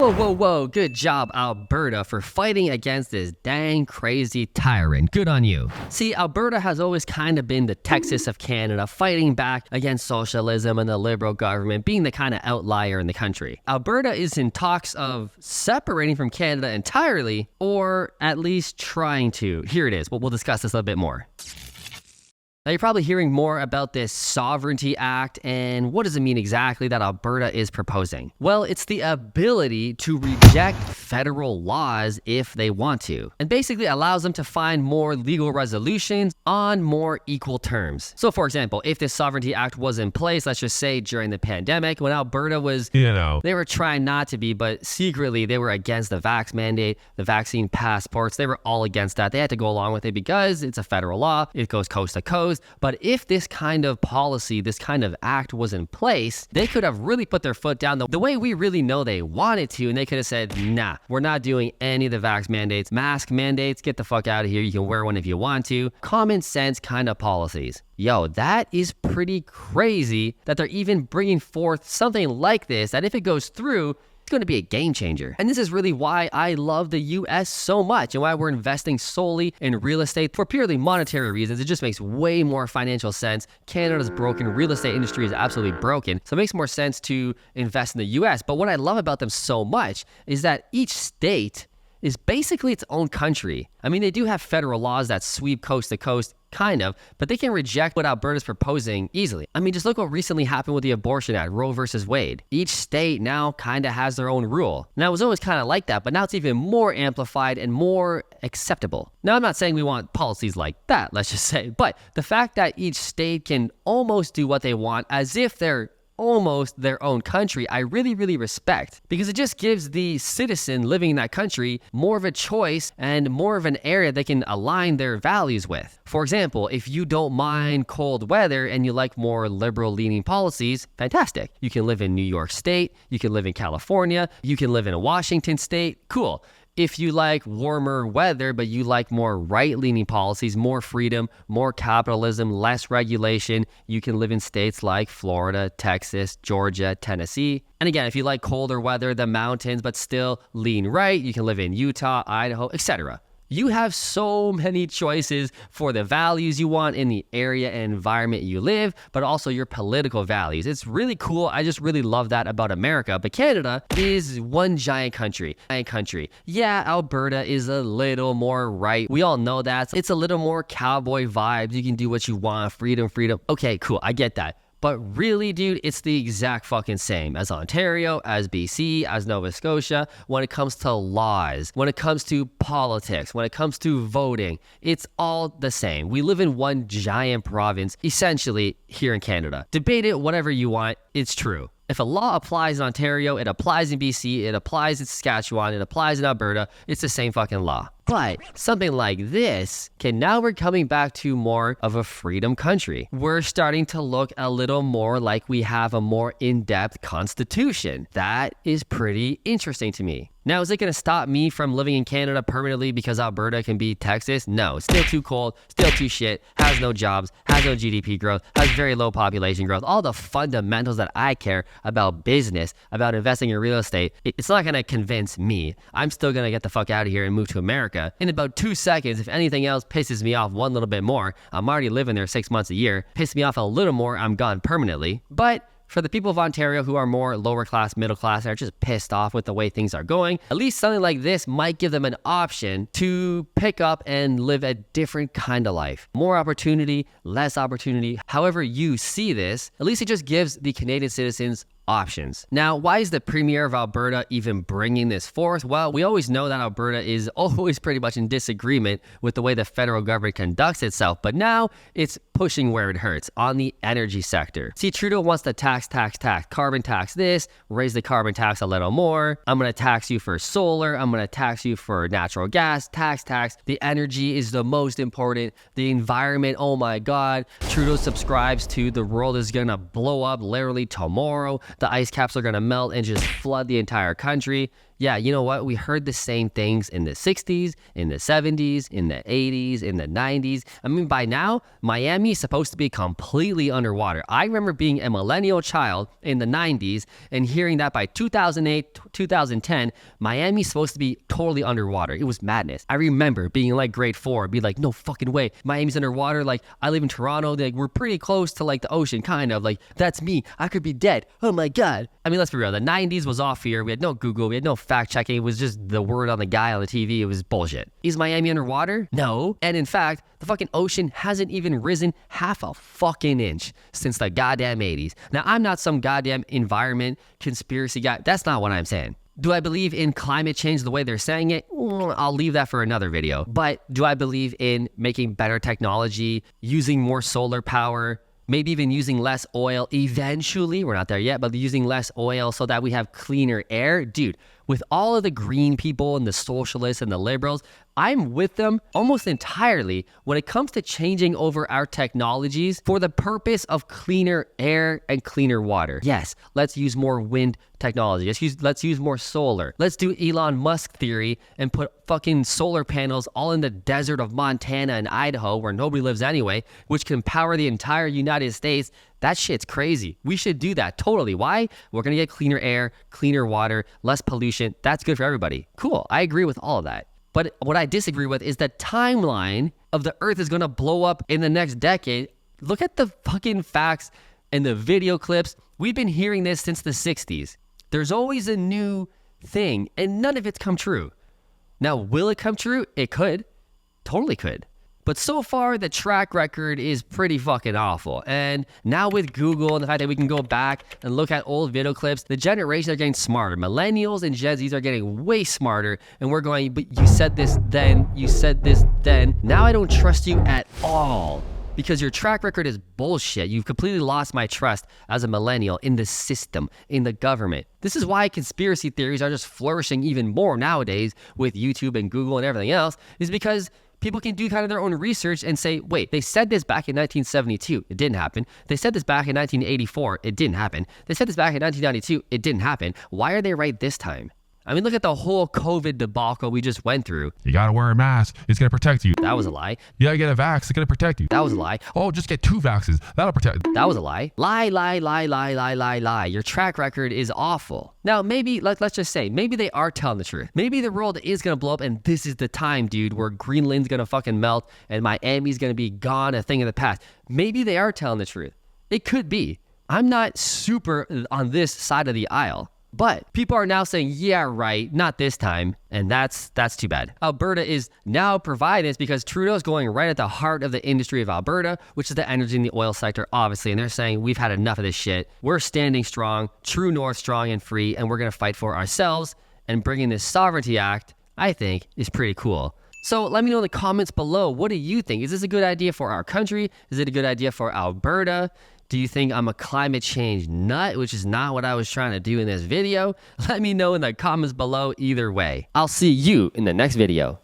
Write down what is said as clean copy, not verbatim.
Whoa, whoa, whoa, good job, Alberta, for fighting against this dang crazy tyrant. Good on you. See, Alberta has always kind of been the Texas of Canada, fighting back against socialism and the Liberal government, being the kind of outlier in the country. Alberta is in talks of separating from Canada entirely, or at least trying to. Here it is. We'll discuss this a little bit more. Now, you're probably hearing more about this Sovereignty Act, and what does it mean exactly that Alberta is proposing? Well, it's the ability to reject federal laws if they want to, and basically allows them to find more legal resolutions on more equal terms. So, for example, if this Sovereignty Act was in place, let's just say during the pandemic, when Alberta was, they were trying not to be, but secretly they were against the vax mandate, the vaccine passports, they were all against that. They had to go along with it because it's a federal law, it goes coast to coast. But if this kind of policy, this kind of act was in place, they could have really put their foot down the way we really know they wanted to, and they could have said, nah, we're not doing any of the vax mandates, mask mandates, get the fuck out of here, you can wear one if you want to. Common sense kind of policies. Yo, that is pretty crazy that they're even bringing forth something like this, that if it goes through, it's going to be a game changer. And this is really why I love the US so much and why we're investing solely in real estate for purely monetary reasons. It just makes way more financial sense. Canada's broken. Real estate industry is absolutely broken. So it makes more sense to invest in the US. But what I love about them so much is that each state is basically its own country. I mean, they do have federal laws that sweep coast to coast, kind of, but they can reject what Alberta's proposing easily. I mean, just look what recently happened with the Abortion Act, Roe versus Wade. Each state now kind of has their own rule. Now, it was always kind of like that, but now it's even more amplified and more acceptable. Now, I'm not saying we want policies like that, let's just say, but the fact that each state can almost do what they want as if they're almost their own country, I really, really respect, because it just gives the citizen living in that country more of a choice and more of an area they can align their values with. For example, if you don't mind cold weather and you like more liberal leaning policies, fantastic. You can live in New York State, you can live in California, you can live in Washington State, cool. If you like warmer weather, but you like more right-leaning policies, more freedom, more capitalism, less regulation, you can live in states like Florida, Texas, Georgia, Tennessee. And again, if you like colder weather, the mountains, but still lean right, you can live in Utah, Idaho, etc. You have so many choices for the values you want in the area and environment you live, but also your political values. It's really cool. I just really love that about America. But Canada is one giant country. Yeah, Alberta is a little more right. We all know that. It's a little more cowboy vibes. You can do what you want. Freedom. Okay, cool. I get that. But really, dude, it's the exact fucking same as Ontario, as BC, as Nova Scotia, when it comes to laws, when it comes to politics, when it comes to voting. It's all the same. We live in one giant province, essentially, here in Canada. Debate it whatever you want, it's true. If a law applies in Ontario, it applies in BC, it applies in Saskatchewan, it applies in Alberta, it's the same fucking law. But something like this now we're coming back to more of a freedom country. We're starting to look a little more like we have a more in-depth constitution. That is pretty interesting to me. Now, is it going to stop me from living in Canada permanently because Alberta can be Texas? No, it's still too cold, still too shit, has no jobs, has no GDP growth, has very low population growth. All the fundamentals that I care about business, about investing in real estate, it's not going to convince me. I'm still going to get the fuck out of here and move to America. In about 2 seconds, if anything else pisses me off one little bit more, I'm already living there 6 months a year. Piss me off a little more, I'm gone permanently. But for the people of Ontario who are more lower class, middle class, are just pissed off with the way things are going, at least something like this might give them an option to pick up and live a different kind of life. More opportunity, less opportunity. However you see this, at least it just gives the Canadian citizens options. Now, why is the Premier of Alberta even bringing this forth? Well, we always know that Alberta is always pretty much in disagreement with the way the federal government conducts itself, but now it's pushing where it hurts, on the energy sector. See, Trudeau wants to tax, carbon tax this, raise the carbon tax a little more. I'm going to tax you for solar. I'm going to tax you for natural gas, tax. The energy is the most important. The environment, oh my God. Trudeau subscribes to the world is going to blow up literally tomorrow. The ice caps are going to melt and just flood the entire country. Yeah, you know what? We heard the same things in the 60s, in the 70s, in the 80s, in the 90s. I mean, by now, Miami is supposed to be completely underwater. I remember being a millennial child in the 90s and hearing that by 2008, 2010, Miami's supposed to be totally underwater. It was madness. I remember being in like grade 4, be like, no fucking way. Miami's underwater. Like, I live in Toronto. Like, we're pretty close to like the ocean, kind of. Like, that's me. I could be dead. Oh my God. I mean, let's be real. The 90s was off here. We had no Google. We had no fact checking. It was just the word on the guy on the TV. It was bullshit. Is Miami underwater? No. And in fact, the fucking ocean hasn't even risen half a fucking inch since the goddamn 80s. Now, I'm not some goddamn environment conspiracy guy. That's not what I'm saying. Do I believe in climate change the way they're saying it? I'll leave that for another video. But do I believe in making better technology, using more solar power, maybe even using less oil eventually? We're not there yet, but using less oil so that we have cleaner air? Dude, with all of the green people and the socialists and the liberals, I'm with them almost entirely when it comes to changing over our technologies for the purpose of cleaner air and cleaner water. Yes, let's use more wind technology. Let's use more solar. Let's do Elon Musk theory and put fucking solar panels all in the desert of Montana and Idaho where nobody lives anyway, which can power the entire United States. That shit's crazy. We should do that totally. Why? We're gonna get cleaner air, cleaner water, less pollution. That's good for everybody. Cool. I agree with all of that. But what I disagree with is the timeline of the earth is going to blow up in the next decade. Look at the fucking facts and the video clips. We've been hearing this since the 60s. There's always a new thing and none of it's come true. Now, will it come true? It could. Totally could. But so far, the track record is pretty fucking awful. And now with Google and the fact that we can go back and look at old video clips, the generations are getting smarter. Millennials and Gen Zs are getting way smarter. And we're going, but you said this then, you said this then. Now I don't trust you at all because your track record is bullshit. You've completely lost my trust as a millennial in the system, in the government. This is why conspiracy theories are just flourishing even more nowadays with YouTube and Google and everything else, is because people can do kind of their own research and say, wait, they said this back in 1972. It didn't happen. They said this back in 1984. It didn't happen. They said this back in 1992. It didn't happen. Why are they right this time? I mean, look at the whole COVID debacle we just went through. You gotta wear a mask. It's gonna protect you. That was a lie. You gotta get a vax. It's gonna protect you. That was a lie. Oh, just get 2 vaxes. That'll protect you. That was a lie. Lie. Your track record is awful. Now, maybe, let's just say, maybe they are telling the truth. Maybe the world is gonna blow up and this is the time, dude, where Greenland's gonna fucking melt and Miami's gonna be gone, a thing of the past. Maybe they are telling the truth. It could be. I'm not super on this side of the aisle. But people are now saying, yeah, right, not this time. And that's too bad. Alberta is now providing this because Trudeau's going right at the heart of the industry of Alberta, which is the energy and the oil sector, obviously. And they're saying, we've had enough of this shit. We're standing strong, true north, strong and free, and we're going to fight for ourselves. And bringing this Sovereignty Act, I think, is pretty cool. So let me know in the comments below, what do you think? Is this a good idea for our country? Is it a good idea for Alberta? Do you think I'm a climate change nut, which is not what I was trying to do in this video? Let me know in the comments below either way. I'll see you in the next video.